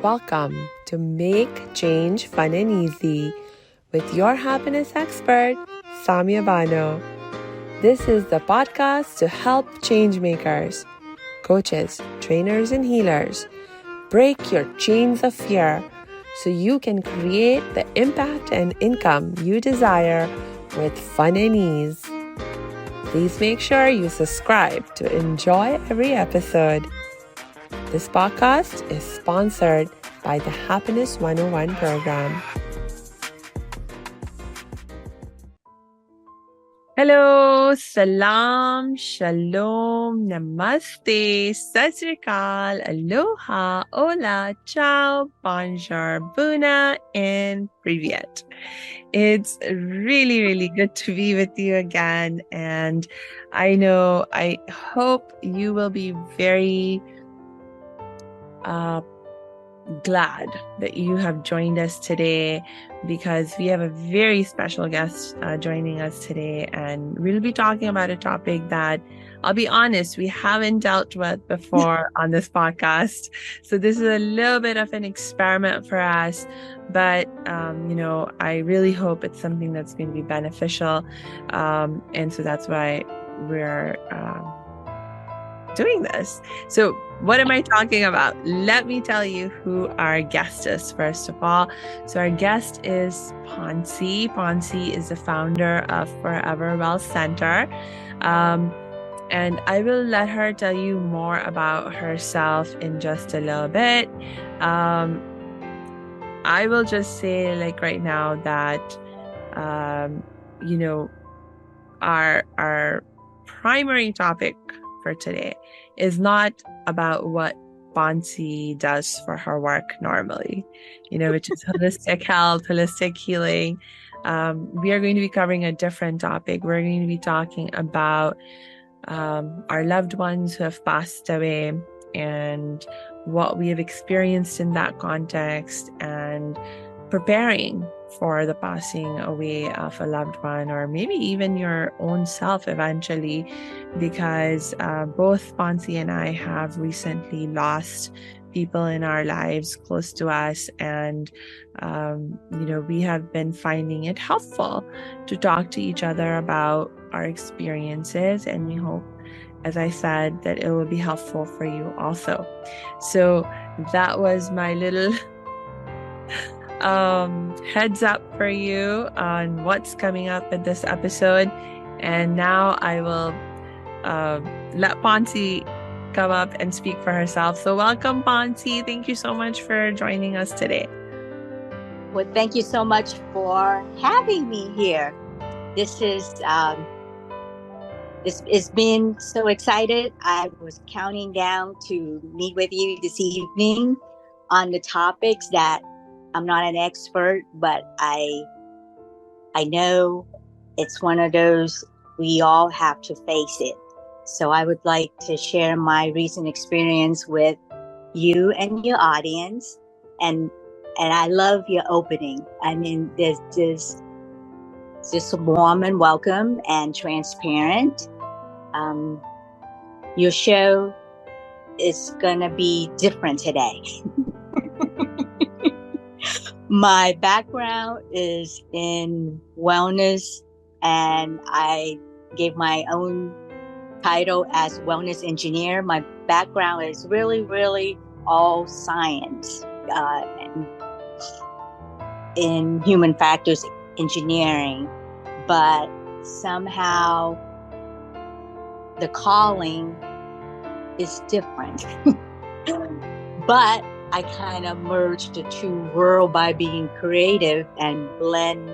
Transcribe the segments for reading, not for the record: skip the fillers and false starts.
Welcome to Make Change Fun and Easy with your happiness expert, Samia Bano. This is the podcast to help change makers, coaches, trainers, and healers break your chains of fear so you can create the impact and income you desire with fun and ease. Please make sure you subscribe to enjoy every episode. This podcast is sponsored by the Happiness 101 program. Hello, salam, shalom, namaste, sat sri akal, aloha, hola, ciao, bonjour, buna, and privyet. It's really, really good to be with you again. And I hope you will be very glad that you have joined us today, because we have a very special guest joining us today, and we'll be talking about a topic that, I'll be honest, we haven't dealt with before on this podcast. So this is a little bit of an experiment for us, but I really hope it's something that's going to be beneficial, and so that's why we're doing this. So what am I talking about? Let me tell you who our guest is, first of all. So our guest is Ponsi. Ponsi is the founder of FOREVERWELL Center. And I will let her tell you more about herself in just a little bit. I will just say, like, right now that, our primary topic for today is not about what Ponsi does for her work normally, which is holistic health, holistic healing. We are going to be covering a different topic. We're going to be talking about our loved ones who have passed away and what we have experienced in that context, and preparing for the passing away of a loved one, or maybe even your own self eventually, because both Ponsi and I have recently lost people in our lives close to us, and we have been finding it helpful to talk to each other about our experiences, and we hope, as I said, that it will be helpful for you also. So that was my little heads up for you on what's coming up in this episode. And now I will let Ponsi come up and speak for herself. So welcome, Ponsi. Thank you so much for joining us today. Well, thank you so much for having me here. This is it's been so excited. I was counting down to meet with you this evening on the topics that I'm not an expert, but I know it's one of those we all have to face it. So I would like to share my recent experience with you and your audience, and I love your opening. I mean, there's just warm and welcome and transparent. Your show is gonna be different today. My background is in wellness, and I gave my own title as wellness engineer. My background is really, really all science, in human factors engineering, but somehow the calling is different. But I kind of merged the two worlds by being creative and blend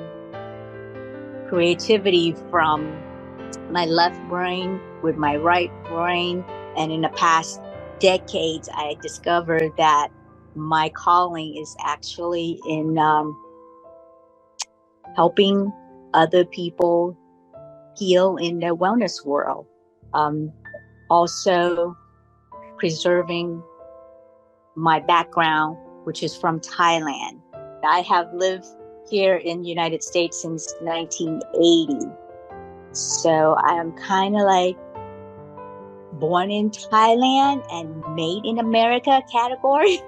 creativity from my left brain with my right brain. And in the past decades, I discovered that my calling is actually in helping other people heal in their wellness world. Also preserving my background, which is from Thailand. I have lived here in the United States since 1980. So I am kind of like born in Thailand and made in America category.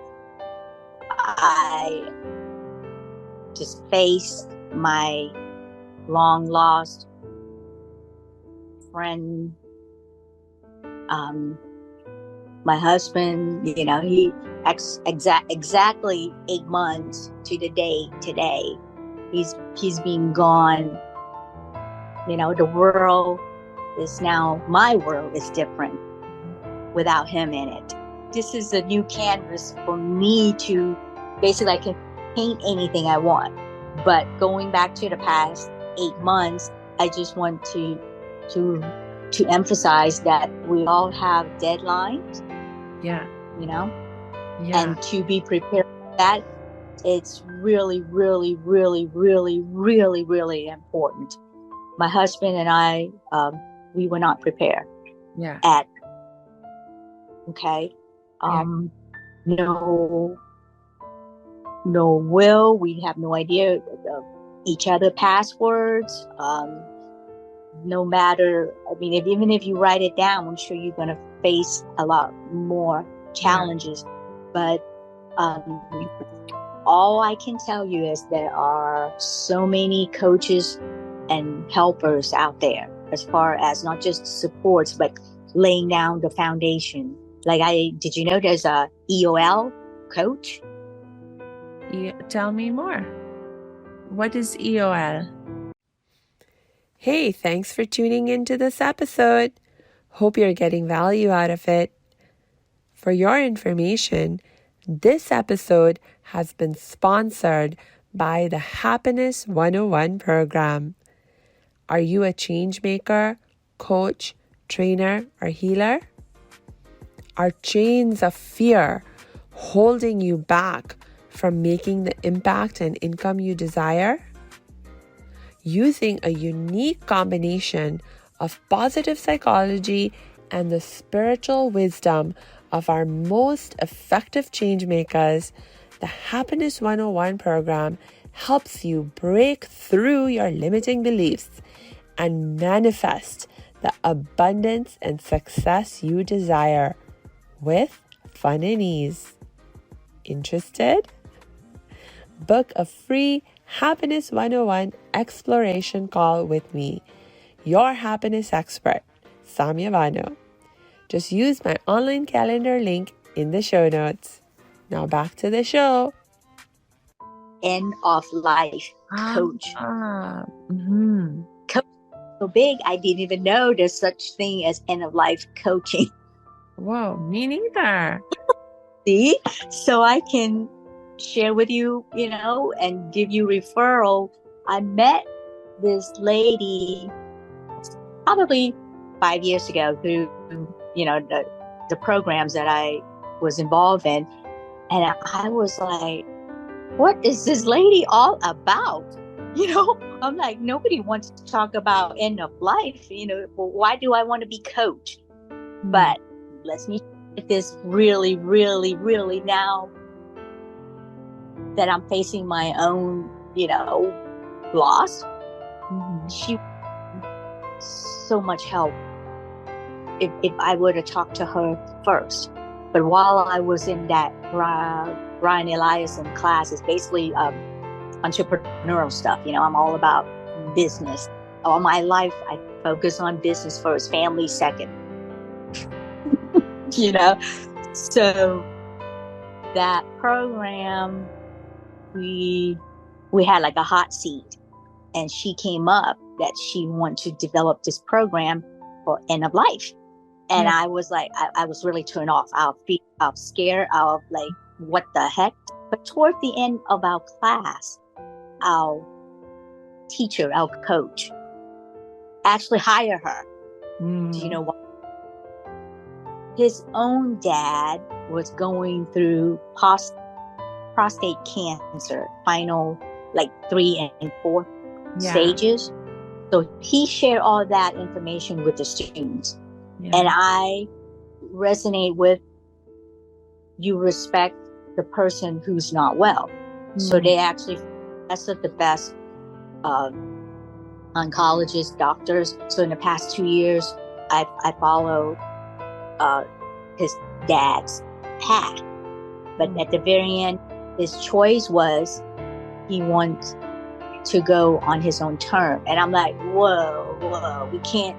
I just faced my long lost friend, my husband. He exactly 8 months to the day today. He's been gone. The world is now, my world is different without him in it. This is a new canvas for me to basically, I can paint anything I want. But going back to the past 8 months, I just want to emphasize that we all have deadlines. Yeah. And to be prepared for that, it's really, really, really, really, really, really important. My husband and I, we were not prepared. Yeah. Okay. No will. We have no idea of each other passwords. No matter, even if you write it down, I'm sure you're going to face a lot more challenges. Yeah. But all I can tell you is there are so many coaches and helpers out there, as far as not just supports, but laying down the foundation. Did you know there's a EOL coach? Tell me more. What is EOL? Hey, thanks for tuning into this episode. Hope you're getting value out of it. For your information, this episode has been sponsored by the Happiness 101 program. Are you a change maker, coach, trainer, or healer? Are chains of fear holding you back from making the impact and income you desire? Using a unique combination of positive psychology and the spiritual wisdom of our most effective change makers, the Happiness 101 program helps you break through your limiting beliefs and manifest the abundance and success you desire with fun and ease. Interested? Book a free Happiness 101 exploration call with me, your happiness expert, Samia Bano. Just use my online calendar link in the show notes. Now back to the show. End of life coach. Coach so big, I didn't even know there's such thing as end of life coaching. Whoa, me neither. See? So I can share with you, and give you referral. I met this lady probably 5 years ago through, the programs that I was involved in. And I was like, what is this lady all about? I'm like, nobody wants to talk about end of life. Well, why do I want to be coached? But let me get this really, really, really now that I'm facing my own, loss. She so much help if I were to talk to her first. But while I was in that Brian Eliason class, it's basically entrepreneurial stuff. I'm all about business. All my life, I focus on business first, family second. So that program, we had like a hot seat, and she came up that she wanted to develop this program for end of life. And I was like, I was really turned off. I was scared. I was like, what the heck? But toward the end of our class, our teacher, our coach, actually hired her. Do you know what? His own dad was going through prostate cancer, final 3 and 4 stages. So he shared all that information with the students. And I resonate with, you respect the person who's not well. So they actually tested the best oncologists, doctors. So in the past 2 years, I followed his dad's path. But at the very end, his choice was he wants to go on his own term. And I'm like, whoa, we can't,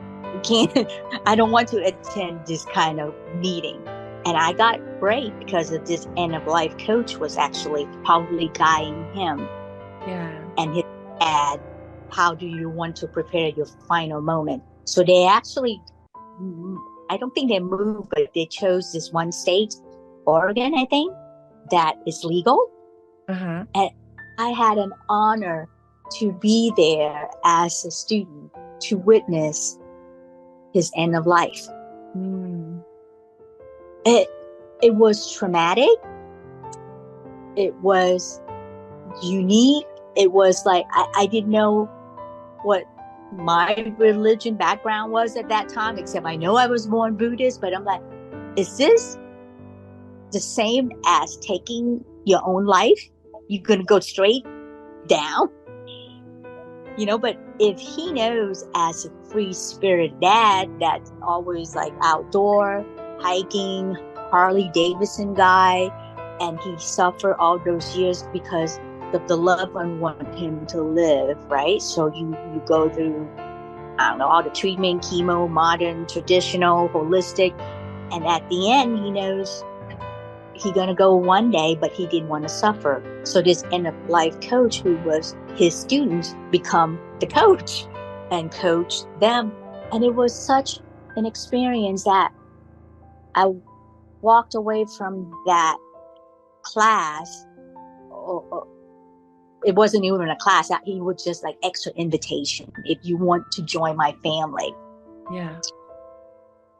I don't want to attend this kind of meeting. And I got great because of this end of life coach was actually probably guiding him. Yeah. And his dad, how do you want to prepare your final moment? So they actually, I don't think they moved, but they chose this one state, Oregon, I think, that is legal. Uh-huh. And I had an honor to be there as a student to witness his end of life. It was traumatic. It was unique. It was like, I didn't know what my religion background was at that time, except I know I was born Buddhist, but I'm like, is this the same as taking your own life? You're going to go straight down? You know, but if he knows as a free spirit dad that's always like outdoor, hiking, Harley Davidson guy, and he suffered all those years because the loved one wanted him to live, right? So you go through, I don't know, all the treatment, chemo, modern, traditional, holistic, and at the end he knows he's gonna go one day, but he didn't want to suffer. So this end of life coach, who was his students, become the coach and coach them. And it was such an experience that I walked away from that class. It wasn't even a class. He was just like extra invitation. If you want to join my family. Yeah.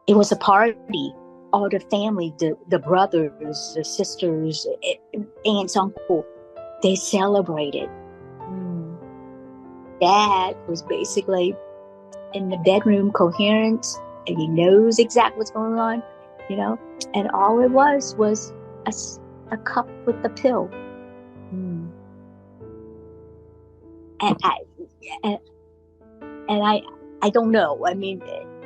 It was a party. All the family, the brothers, the sisters, aunts, uncle, they celebrated. Dad was basically in the bedroom, coherent, and he knows exactly what's going on, you know. And all it was a cup with the pill. And I don't know. I mean,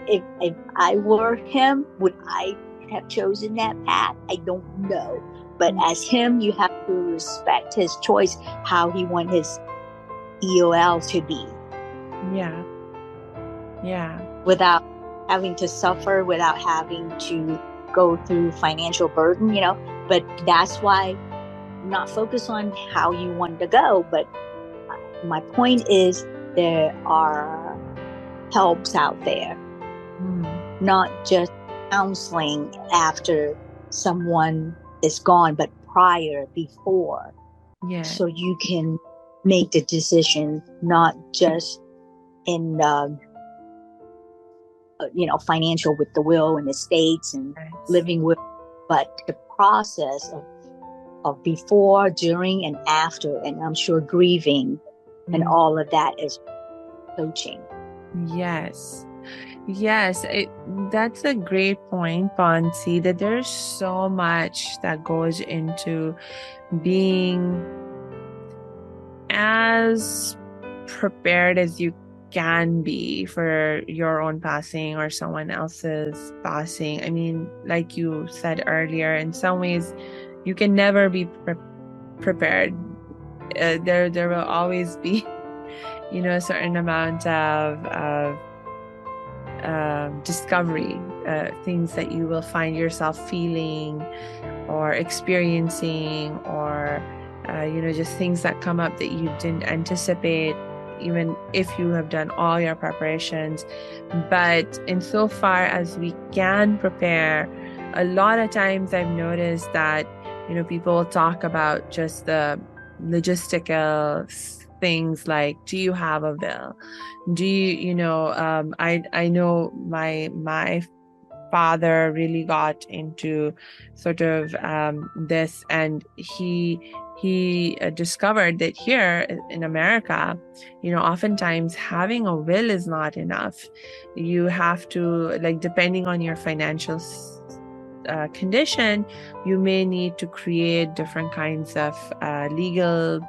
if I were him, would I have chosen that path? I don't know. But as him, you have to respect his choice, how he want his EOL to be. Yeah. Yeah. Without having to suffer, without having to go through financial burden, you know. But that's why not focus on how you want to go. But my point is there are helps out there. Not just counseling after someone is gone, but before. Yeah. So you can make the decision, not just in, financial with the will and estates and living with, but the process of before, during, and after. And I'm sure grieving and all of that is coaching. Yes. That's a great point, Ponsi, that there's so much that goes into being as prepared as you can be for your own passing or someone else's passing. I mean, like you said earlier, in some ways, you can never be prepared. There will always be, a certain amount of discovery, things that you will find yourself feeling or experiencing, or just things that come up that you didn't anticipate, even if you have done all your preparations. But insofar as we can prepare, a lot of times I've noticed that people will talk about just the logistical things, like, do you have a will? Do you I know my father really got into sort of this, and he discovered that here in America, oftentimes having a will is not enough. You have to, like, depending on your financial condition, you may need to create different kinds of legal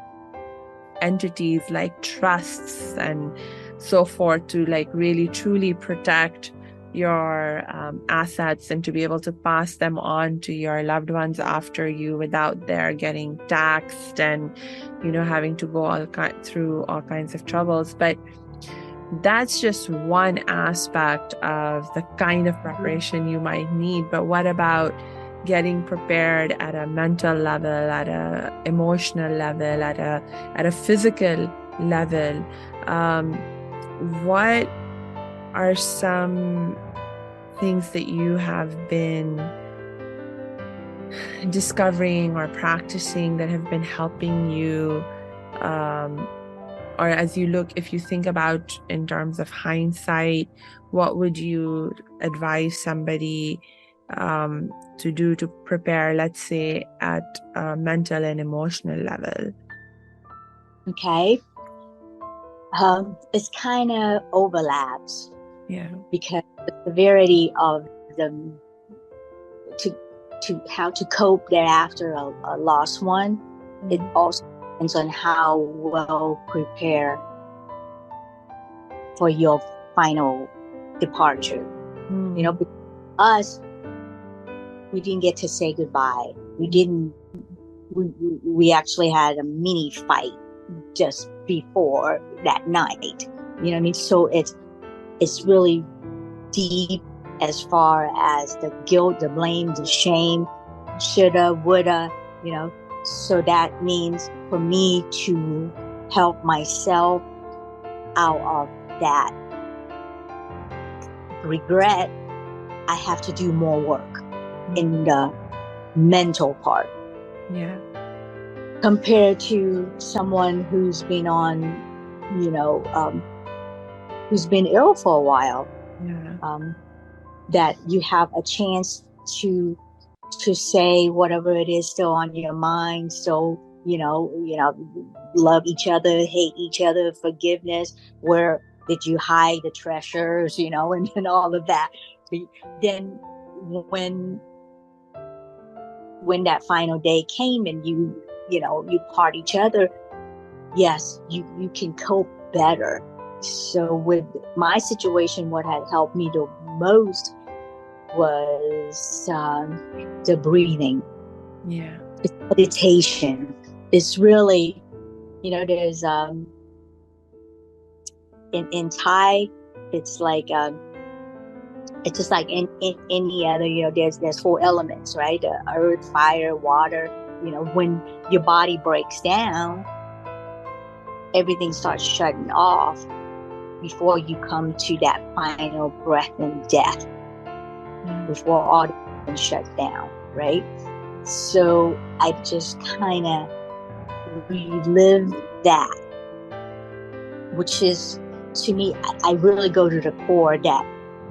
entities like trusts and so forth to, like, really truly protect your assets and to be able to pass them on to your loved ones after you without their getting taxed and, having to go through all kinds of troubles. But that's just one aspect of the kind of preparation you might need. But what about getting prepared at a mental level, at a emotional level, at a physical level? What are some things that you have been discovering or practicing that have been helping you, or if you think about in terms of hindsight, what would you advise somebody to do to prepare, let's say, at a mental and emotional level? Okay. It's kind of overlaps. Yeah. Because the severity of to how to cope thereafter a lost one, it also depends on how well prepared for your final departure. Because us, we didn't get to say goodbye. We actually had a mini fight just before that night. You know what I mean? So it's really deep as far as the guilt, the blame, the shame, shoulda, woulda, So that means for me to help myself out of that regret, I have to do more work in the mental part. Yeah. Compared to someone who's been on, who's been ill for a while. Yeah. That you have a chance to say whatever it is still on your mind. So, love each other, hate each other, forgiveness. Where did you hide the treasures, and all of that. Then when that final day came and you part each other, yes, you can cope better. So with my situation, what had helped me the most was the breathing. Yeah. It's meditation. It's really, there's in Thai, it's like it's just like in any other, there's 4 elements, right? The earth, fire, water. When your body breaks down, everything starts shutting off before you come to that final breath in death, before all the things shut down, right? So I just kind of relive that, which is, to me, I really go to the core that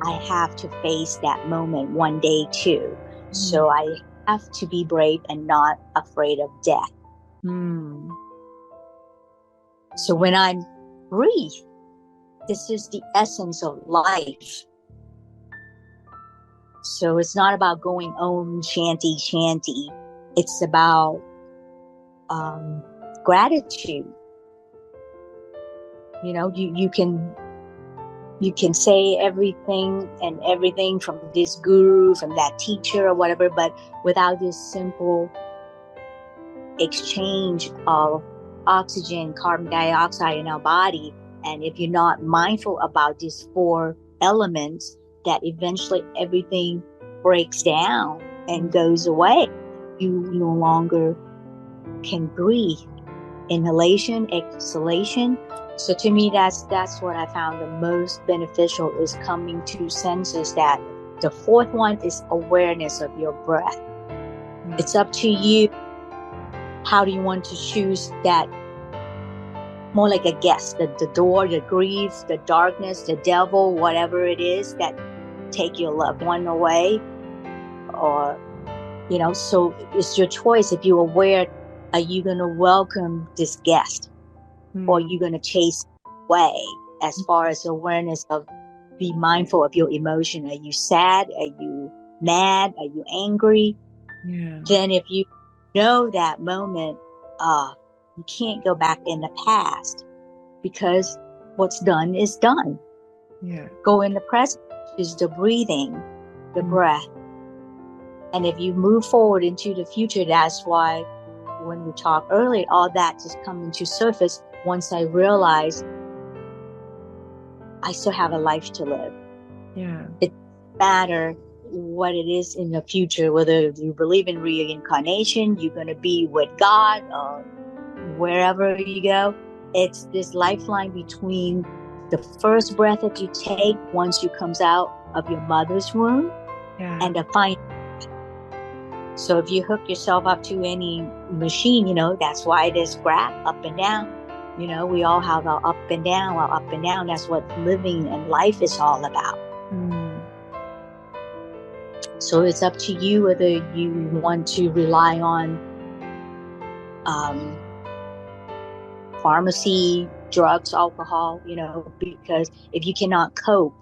I have to face that moment one day too. So I have to be brave and not afraid of death. So when I breathe, this is the essence of life. So it's not about going om shanty shanty. It's about gratitude. You can say everything from this guru, from that teacher or whatever, but without this simple exchange of oxygen, carbon dioxide in our body, and if you're not mindful about these 4 elements, that eventually everything breaks down and goes away. You no longer can breathe. Inhalation, exhalation. So to me, that's what I found the most beneficial, is coming to senses. That the 4th one is awareness of your breath. It's up to you. How do you want to choose that? More like a guest, the door, the grief, the darkness, the devil, whatever it is that take your loved one away, or so it's your choice. If you're aware, are you going to welcome this guest, or are you going to chase away? As far as awareness of, be mindful of your emotion. Are you sad? Are you mad? Are you angry? Yeah. Then if you know that moment, you can't go back in the past, because what's done is done. Yeah. Go in the present. is the breathing, the breath. And if you move forward into the future, that's why when we talked earlier, all that just coming to surface once I realized I still have a life to live. Yeah. It doesn't matter what it is in the future, whether you believe in reincarnation, you're going to be with God or wherever you go. It's this lifeline between the first breath that you take once you comes out of your mother's womb and the final. So if you hook yourself up to any machine, that's why there's graph up and down. We all have our up and down, our up and down. That's what living and life is all about. So it's up to you whether you want to rely on pharmacy, drugs, alcohol, because if you cannot cope,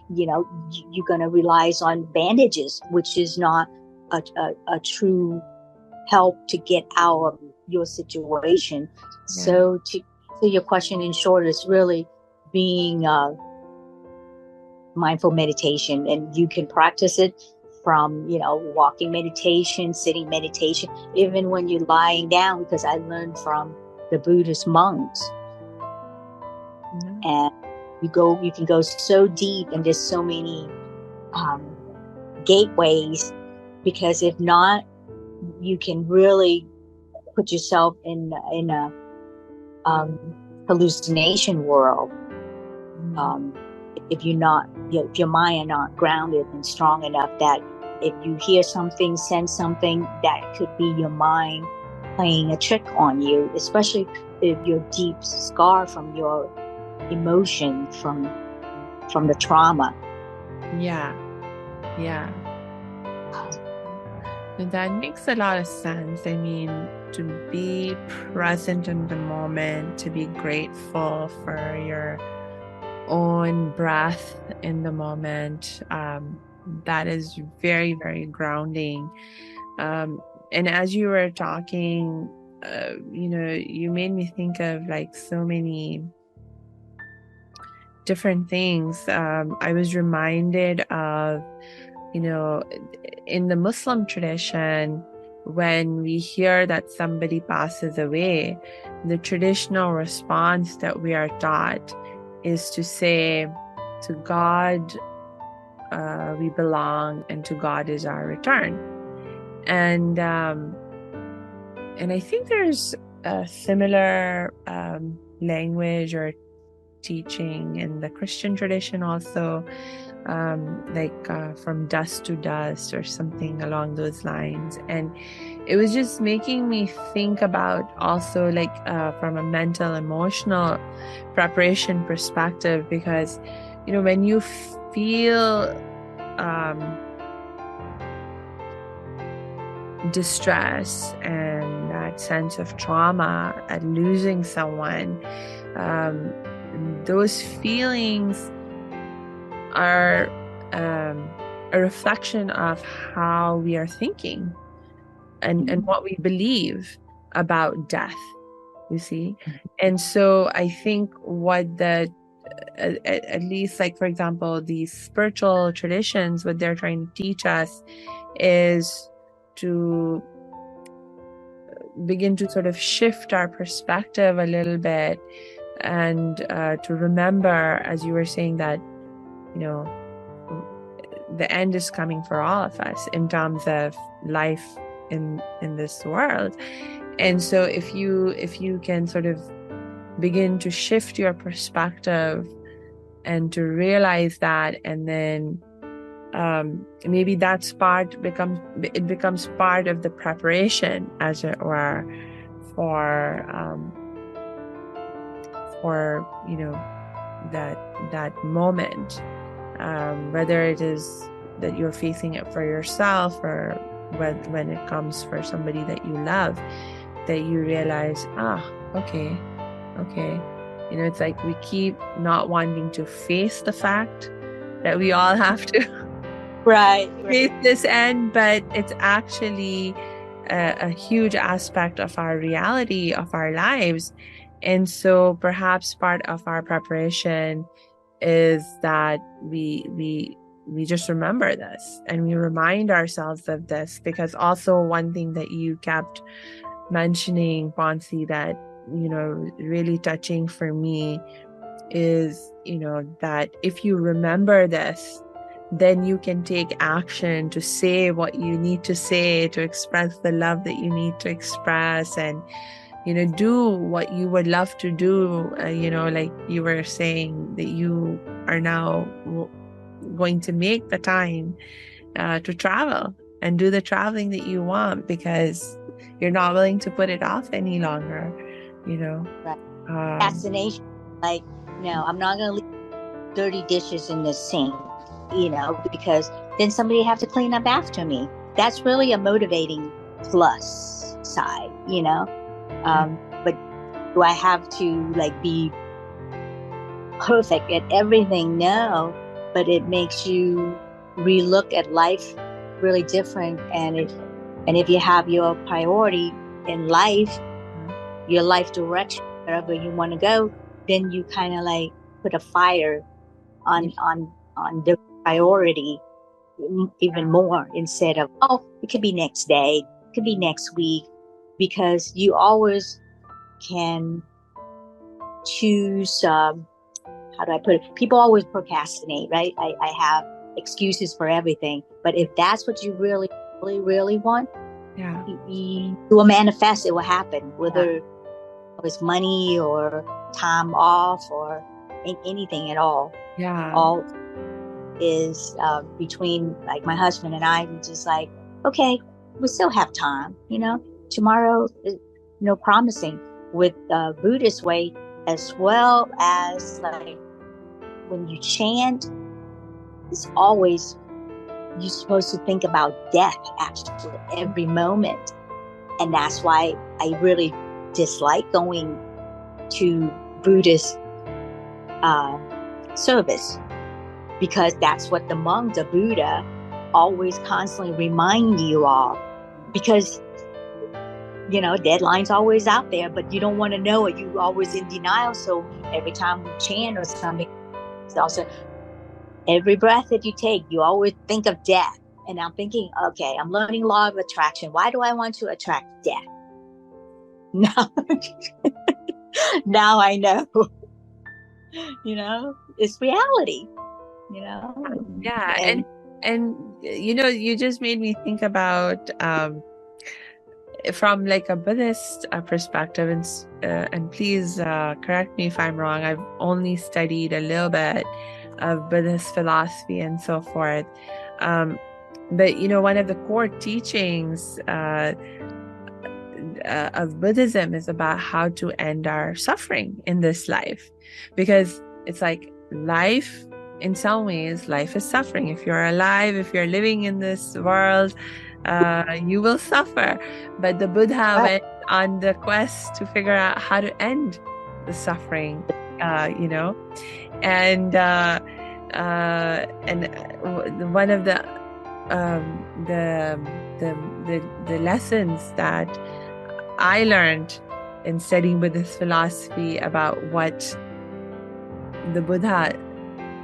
you're going to rely on bandages, which is not a true help to get out of your situation. Yeah. So to your question in short is really being mindful meditation, and you can practice it from, walking meditation, sitting meditation, even when you're lying down, because I learned from the Buddhist monks. And you can go so deep, and there's so many gateways, because if not, you can really put yourself in a hallucination world. If your mind are not grounded and strong enough, that if you hear something, sense something, that could be your mind playing a trick on you, especially if you're deep scar from your emotion, from the trauma. Yeah. And that makes a lot of sense. I mean, to be present in the moment, to be grateful for your own breath in the moment, that is very, very grounding. And as you were talking, you made me think of like so many different things. I was reminded of, in the Muslim tradition, when we hear that somebody passes away, the traditional response that we are taught is to say, to God we belong, and to God is our return. And I think there's a similar language or teaching in the Christian tradition also, from dust to dust or something along those lines. And it was just making me think about also from a mental, emotional preparation perspective, because when you feel distress and that sense of trauma at losing someone, those feelings are a reflection of how we are thinking and what we believe about death, you see. And so I think what at least, for example, these spiritual traditions, what they're trying to teach us is to begin to sort of shift our perspective a little bit, and to remember, as you were saying, that the end is coming for all of us in terms of life in this world. And so if you can sort of begin to shift your perspective and to realize that, and then maybe that's becomes part of the preparation, as it were, for that moment, whether it is that you're facing it for yourself, or when it comes for somebody that you love, that you realize, okay, it's like we keep not wanting to face the fact that we all have to right face this end, but it's actually a huge aspect of our reality, of our lives. And so perhaps part of our preparation is that we we just remember this and we remind ourselves of this, because also one thing that you kept mentioning, Ponsi, that, really touching for me is, that if you remember this, then you can take action to say what you need to say, to express the love that you need to express, and, do what you would love to do. Like you were saying, that you are now going to make the time to travel and do the traveling that you want, because you're not willing to put it off any longer, Right. Fascination. Like, no, I'm not going to leave dirty dishes in the sink, because then somebody have to clean up after me. That's really a motivating plus side, but do I have to like be perfect at everything? No, but it makes you relook at life really different. And if you have your priority in life, your life direction, wherever you want to go, then you kind of like put a fire on the priority even more, instead of, it could be next day, it could be next week, because you always can choose, how do I put it? People always procrastinate, right? I have excuses for everything. But if that's what you really, really, really want, you will manifest, it will happen, whether it's money or time off or anything at all. All is between like my husband and I. We just like, okay, we still have time, tomorrow is promising, with Buddhist way, as well as like when you chant, it's always, you're supposed to think about death actually every moment. And that's why I really dislike going to Buddhist service, because that's what the monk, the Buddha, always constantly remind you of. Because deadline's always out there, but you don't want to know it. You're always in denial. So every time we chant or something, it's also every breath that you take, you always think of death. And I'm thinking, okay, I'm learning law of attraction. Why do I want to attract death? Now I know. It's reality. And you just made me think about from like a Buddhist perspective, and please correct me if I'm wrong. I've only studied a little bit of Buddhist philosophy and so forth, but one of the core teachings of Buddhism is about how to end our suffering in this life, because it's like life, in some ways, life is suffering. If you're alive, if you're living in this world, you will suffer. But the Buddha went on the quest to figure out how to end the suffering, and one of the lessons that I learned in studying Buddhist philosophy about what the Buddha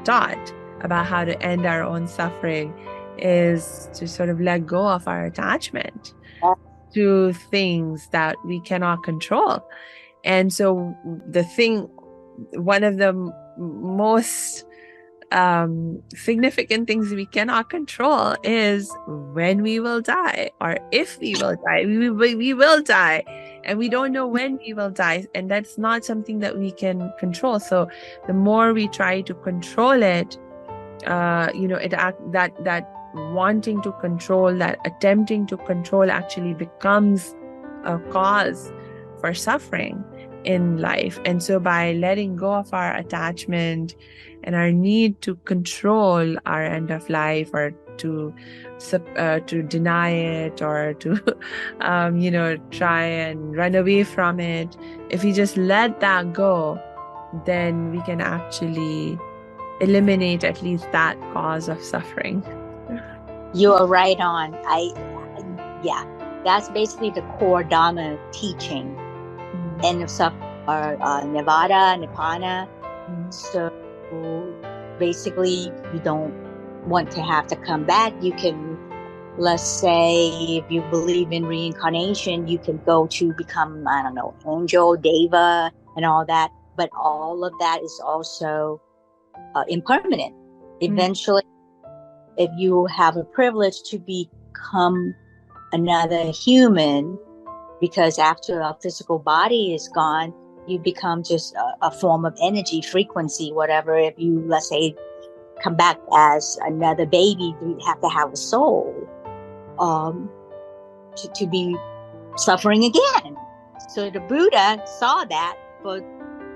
taught about how to end our own suffering is to sort of let go of our attachment to things that we cannot control. And so one of the most significant things we cannot control is when we will die, or if we will die. We will die, and we don't know when we will die, and that's not something that we can control. So the more we try to control it, that wanting to control, that attempting to control, actually becomes a cause for suffering in life. And so by letting go of our attachment and our need to control our end of life, or to deny it, or to try and run away from it, if we just let that go, then we can actually eliminate at least that cause of suffering. You are right on. That's basically the core Dharma teaching. End of suffering, or Nirvana, Nibbana. So basically, you don't want to have to come back, you can, let's say, if you believe in reincarnation, you can go to become, I don't know, angel, deva, and all that. But all of that is also impermanent. Eventually, if you have a privilege to become another human, because after our physical body is gone, you become just a form of energy, frequency, whatever. If you, let's say, come back as another baby, you have to have a soul to be suffering again. So the Buddha saw that for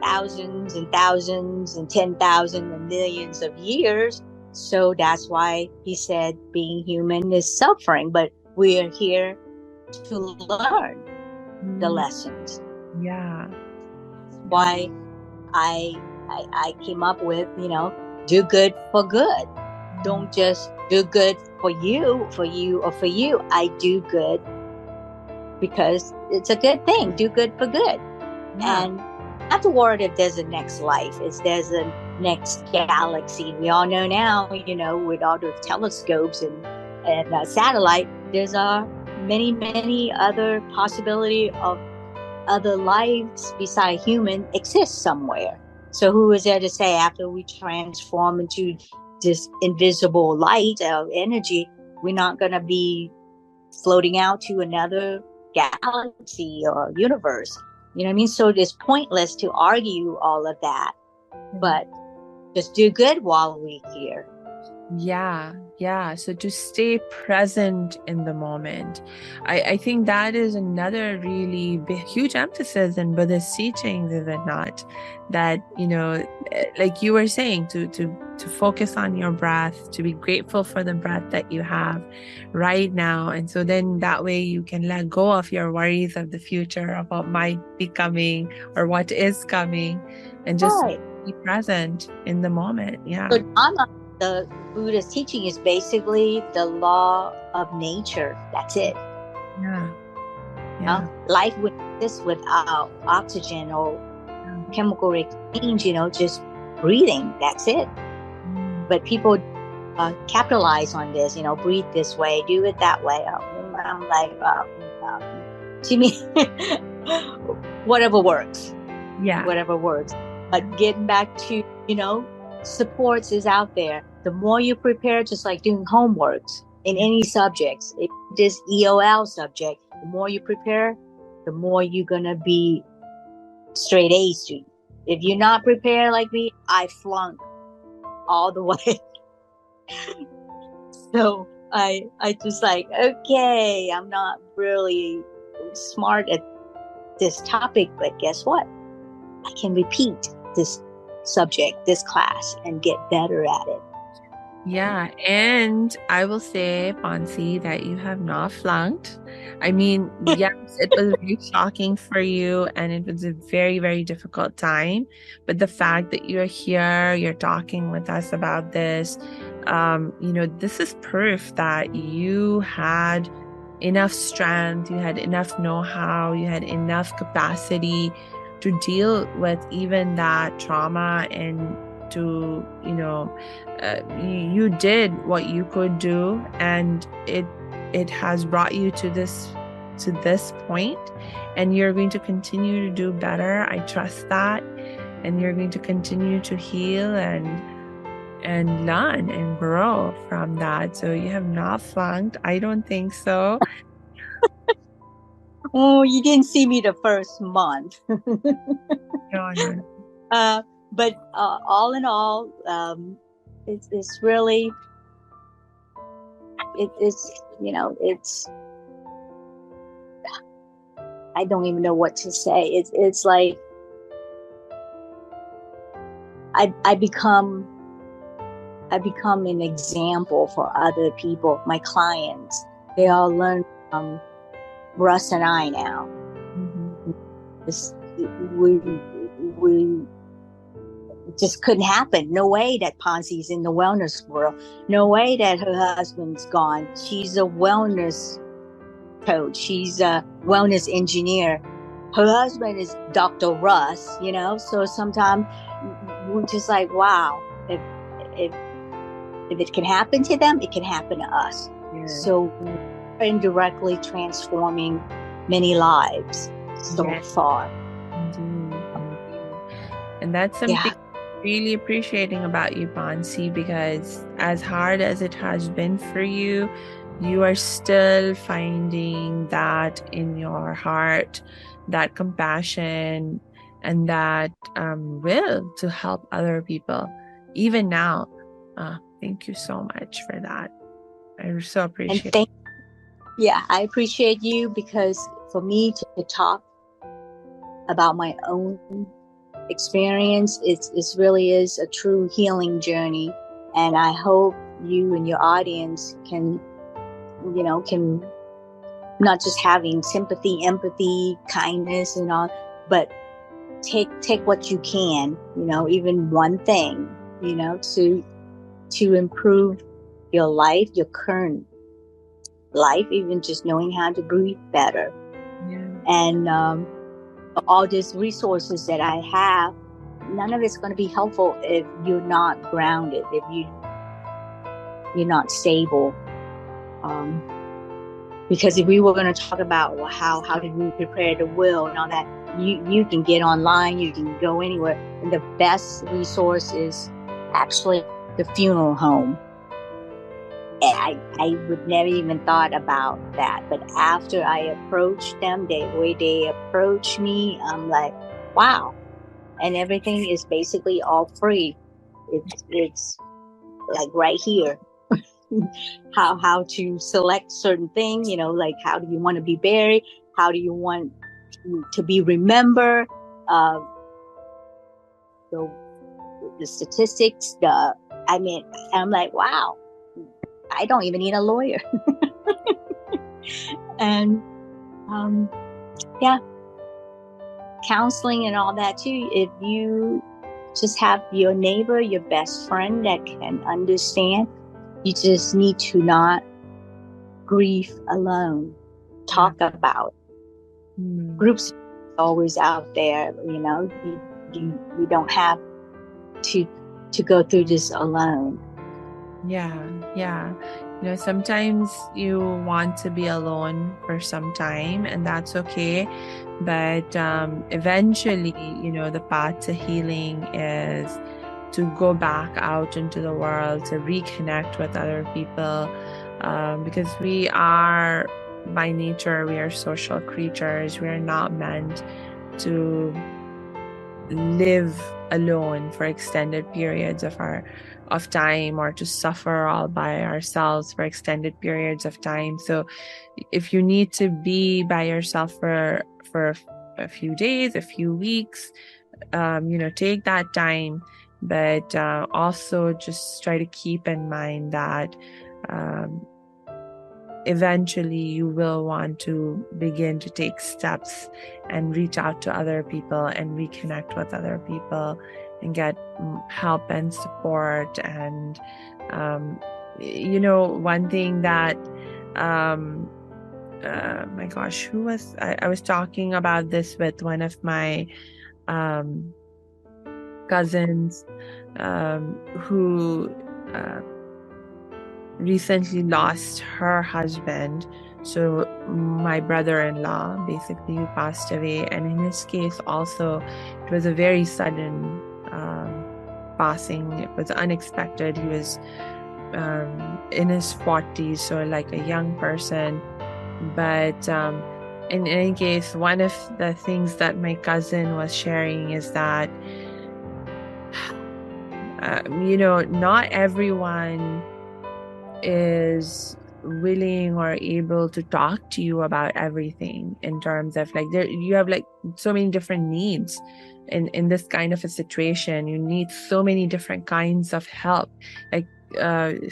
thousands and thousands and 10,000 and millions of years. So that's why he said being human is suffering, but we are here to learn the lessons. Yeah. Why I came up with, do good for good. Don't just do good for you, or for you. I do good because it's a good thing. Do good for good. Yeah. And not to worry if there's a next life, if there's a next galaxy. We all know now, with all the telescopes and satellite, there's many other possibility of other lives beside human exist somewhere. So who is there to say after we transform into this invisible light of energy, we're not going to be floating out to another galaxy or universe? You know what I mean? So it's pointless to argue all of that, but just do good while we're here. Yeah. So to stay present in the moment. I think that is another really huge emphasis in Buddhist teachings, is it not? That, like you were saying, to focus on your breath, to be grateful for the breath that you have right now. And so then that way you can let go of your worries of the future, of what might be coming or what is coming, and just be present in the moment. Yeah. So the Buddha's teaching is basically the law of nature. That's it. Yeah. Life would exist without oxygen or chemical exchange, just breathing. That's it. But people capitalize on this, breathe this way, do it that way. I'm like, to me, whatever works. Yeah. Whatever works. But getting back to, supports is out there. The more you prepare, just like doing homeworks in any subjects, if this EOL subject, the more you prepare, the more you're going to be straight A student. If you're not prepared like me, I flunk all the way. So I just like, okay, I'm not really smart at this topic, but guess what? I can repeat this subject, this class, and get better at it. Yeah, and I will say, Ponsi, that you have not flunked. I mean, yes, it was very shocking for you, and it was a very, very difficult time. But the fact that you're here, you're talking with us about this, this is proof that you had enough strength, you had enough know-how, you had enough capacity to deal with even that trauma, and to, you did what you could do, and it has brought you to this point, and you're going to continue to do better. I trust that, and you're going to continue to heal and learn and grow from that. So you have not flunked. I don't think so. Oh, you didn't see me the first month. No. But all in all, it's really, it's, I don't even know what to say. It's like, I become an example for other people. My clients, they all learn from Russ and I now. We just couldn't happen. No way that Ponsi's in the wellness world. No way that her husband's gone. She's a wellness coach. She's a wellness engineer. Her husband is Dr. Russ, So sometimes we're just like, wow, if if it can happen to them, it can happen to us. Yeah. So we're indirectly transforming many lives so Yeah. far. Indeed. And that's something really appreciating about you, Ponsi, because as hard as it has been for you, you are still finding that in your heart, that compassion and that will to help other people, even now. Thank you so much for that. I so appreciate it. I appreciate you, because for me to talk about my own experience, it really is a true healing journey. And I hope you and your audience can not just having sympathy, empathy, kindness and all, but take what you can, even one thing, to improve your life, your current life, even just knowing how to breathe better. Yeah. And all these resources that I have, none of it's going to be helpful if you're not grounded, if you're not stable. Because if we were going to talk about how did we prepare the will and all that, you can get online, you can go anywhere, and the best resource is actually the funeral home. And I would never even thought about that, but after I approached them, the way they approached me, I'm like, wow. And everything is basically all free. It's like right here. how to select certain things, like how do you want to be buried, how do you want to be remembered, the statistics, I'm like, wow, I don't even need a lawyer. And counseling and all that too, if you just have your neighbor, your best friend that can understand, you just need to not grieve alone. Talk about it. Groups are always out there, you don't have to go through this alone. Yeah. Sometimes you want to be alone for some time, and that's okay. But eventually, the path to healing is to go back out into the world, to reconnect with other people, because we are, by nature, we are social creatures. We are not meant to live alone for extended periods of time, or to suffer all by ourselves for extended periods of time. So if you need to be by yourself for a few days, a few weeks, take that time, but also just try to keep in mind that eventually you will want to begin to take steps and reach out to other people and reconnect with other people and get help and support. And one thing that my gosh, I was talking about this with one of my cousins who recently lost her husband. So my brother-in-law, basically, who passed away. And in his case also, it was a very sudden passing. It was unexpected. He was in his 40s, so like a young person. But in any case, one of the things that my cousin was sharing is that not everyone is willing or able to talk to you about everything, in terms of like you have like so many different needs in this kind of a situation. You need so many different kinds of help, like in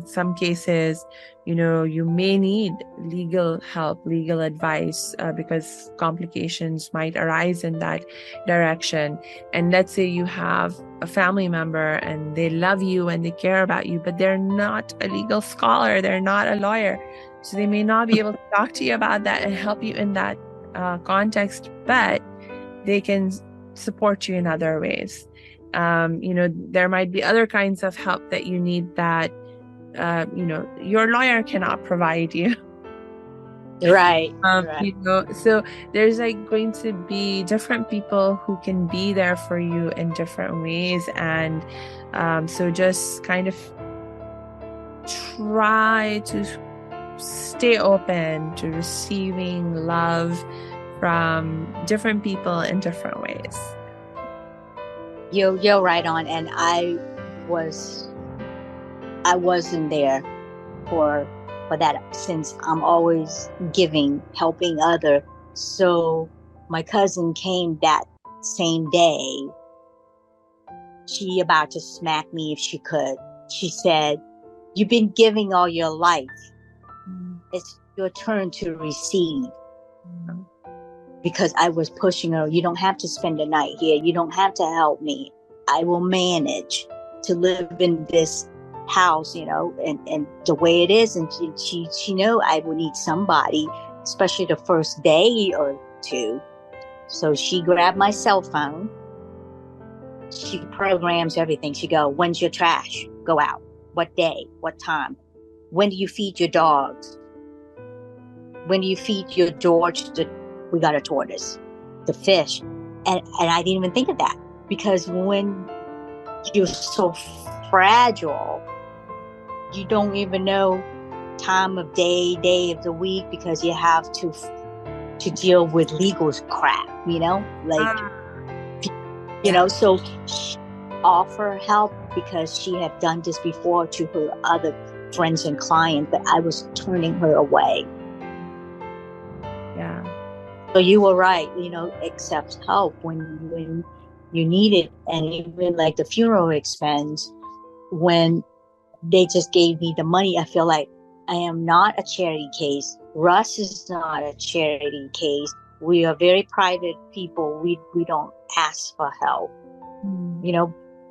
some cases, you may need legal help, legal advice, because complications might arise in that direction. And let's say you have a family member and they love you and they care about you, but they're not a legal scholar, they're not a lawyer, so they may not be able to talk to you about that and help you in that context, but they can support you in other ways. There might be other kinds of help that you need that your lawyer cannot provide you. Right. So there's like going to be different people who can be there for you in different ways. And so just kind of try to stay open to receiving love from different people in different ways. You're right on. And I wasn't there for that, since I'm always giving, helping other. So my cousin came that same day. She about to smack me if she could. She said, "You've been giving all your life. It's your turn to receive." Because I was pushing her. You don't have to spend the night here. You don't have to help me. I will manage to live in this house, and the way it is. And she knew I would need somebody, especially the first day or two. So she grabbed my cell phone. She programs everything. She go, "When's your trash? Go out. What day? What time? When do you feed your dogs? When do you feed your George? We got a tortoise, the fish." And I didn't even think of that, because when you're so fragile, you don't even know time of day of the week, because you have to deal with legal crap, so she offer help because she had done this before to her other friends and clients, but I was turning her away. Yeah. So you were right, accept help when you need it. And even like the funeral expense, when they just gave me the money, I feel like I am not a charity case. Russ is not a charity case. We are very private people. We don't ask for help.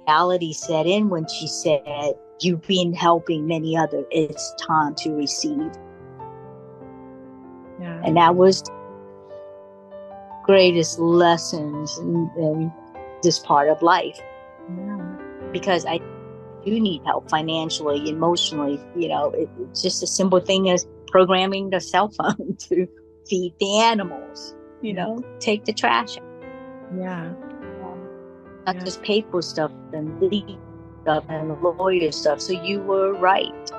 Reality set in when she said, "You've been helping many others. It's time to receive." Yeah. And that was greatest lessons in this part of life. Because I do need help financially, emotionally. It's just a simple thing as programming the cell phone to feed the animals, take the trash out. Yeah. Not just paper stuff and legal stuff and lawyer stuff. So you were right.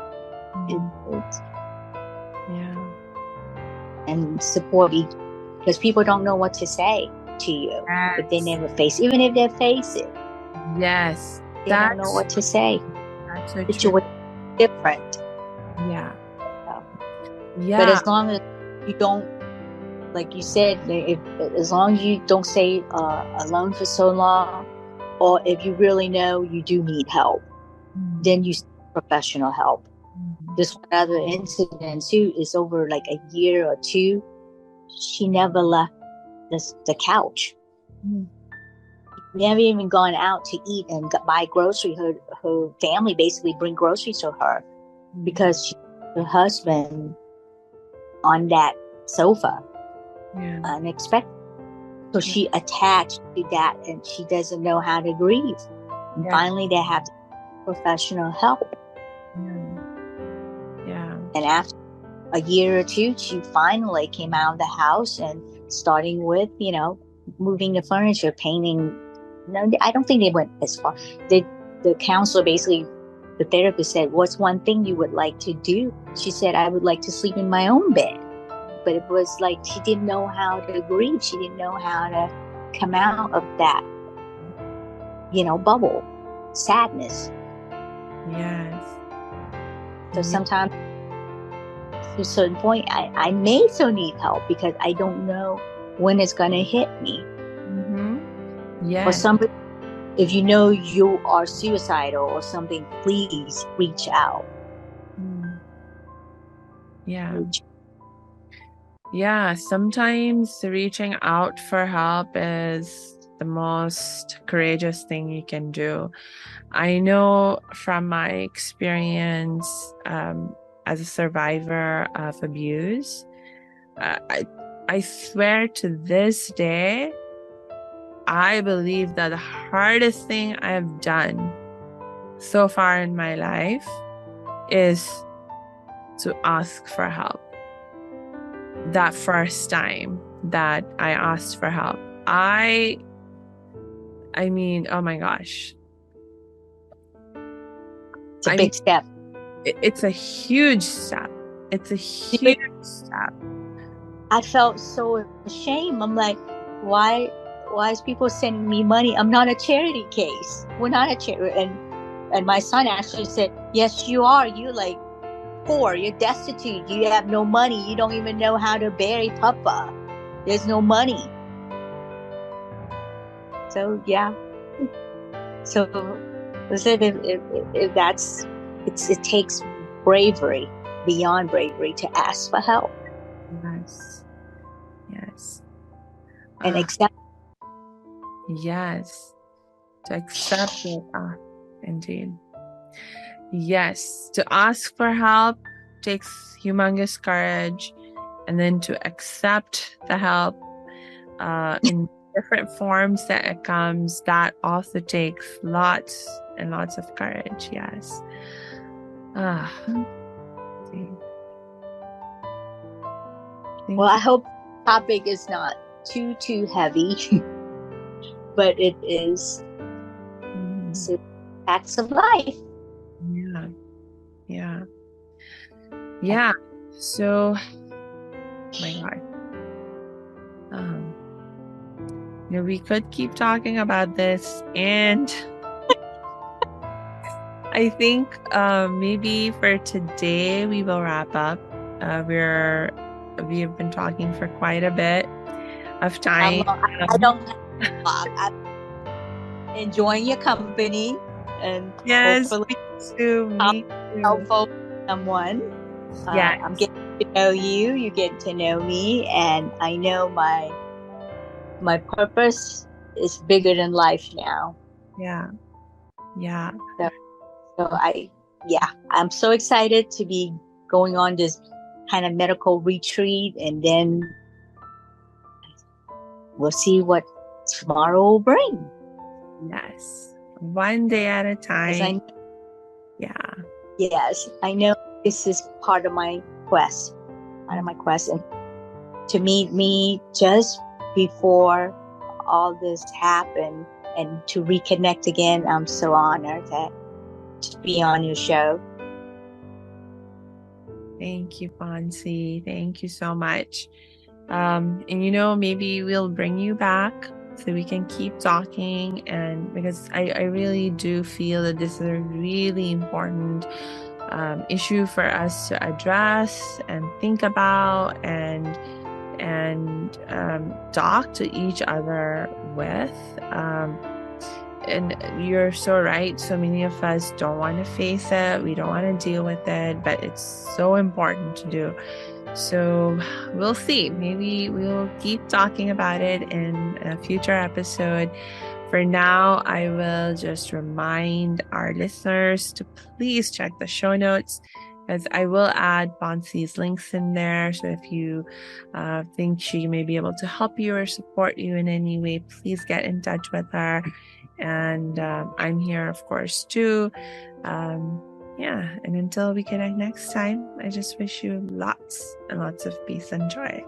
And support each, because people don't know what to say to you. Yes. But they never face, even if they face it. Yes. They don't know what to say. That's so true. Different. Yeah. But as long as you don't, like you said, as long as you don't stay alone for so long, or if you really know you do need help, then you seek professional help. This other incident too is over like a year or two. She never left the couch. Never even gone out to eat and buy groceries. Her family basically bring groceries to her, because her husband on that sofa, unexpected. So she attached to that, and she doesn't know how to grieve. And finally, they have professional help. And after a year or two, she finally came out of the house, and starting with, moving the furniture, painting. No, I don't think they went as far. The counselor, basically, the therapist said, "What's one thing you would like to do?" She said, "I would like to sleep in my own bed." But it was like she didn't know how to grieve. She didn't know how to come out of that, bubble, sadness. Yes. So sometimes, to a certain point, I may still need help, because I don't know when it's going to hit me. Or somebody, if you know you are suicidal or something, please reach out. Yeah, sometimes reaching out for help is the most courageous thing you can do. I know from my experience as a survivor of abuse, I swear to this day, I believe that the hardest thing I have done so far in my life is to ask for help. That first time that I asked for help, I mean, oh my gosh. It's a big step. It's a huge step. It's a huge step. I felt so ashamed. I'm like, why is people sending me money? I'm not a charity case. We're not a charity. And my son actually said, yes, you are. You're like poor. You're destitute. You have no money. You don't even know how to bury Papa. There's no money. So yeah. So if that's it takes bravery, beyond bravery, to ask for help. Yes. And accept. Yes. To accept it. Indeed. Yes. To ask for help takes humongous courage. And then to accept the help in different forms that it comes, that also takes lots and lots of courage. Yes. Well, I hope the topic is not too heavy, but it is facts of life. Yeah. So, my God. We could keep talking about this, and I think maybe for today we will wrap up. We have been talking for quite a bit of time. I don't have to talk. I'm enjoying your company, and yes, hopefully me too. helpful to someone. I'm getting to know you. You get to know me, and I know my purpose is bigger than life now. Yeah. So I'm so excited to be going on this kind of medical retreat, and then we'll see what tomorrow will bring. Yes. One day at a time. Yes, I know this is part of my quest. And to meet me just before all this happened and to reconnect again, I'm so honored to be on your show. Thank you, Ponsi. Thank you so much. And maybe we'll bring you back so we can keep talking, and because I really do feel that this is a really important issue for us to address and think about and talk to each other with. And you're so right. So many of us don't want to face it. We don't want to deal with it, but it's so important to do. So we'll see. Maybe we'll keep talking about it in a future episode. For now, I will just remind our listeners to please check the show notes, because I will add Ponsi's links in there. So if you think she may be able to help you or support you in any way, please get in touch with her. And I'm here, of course, too. And until we connect next time, I just wish you lots and lots of peace and joy.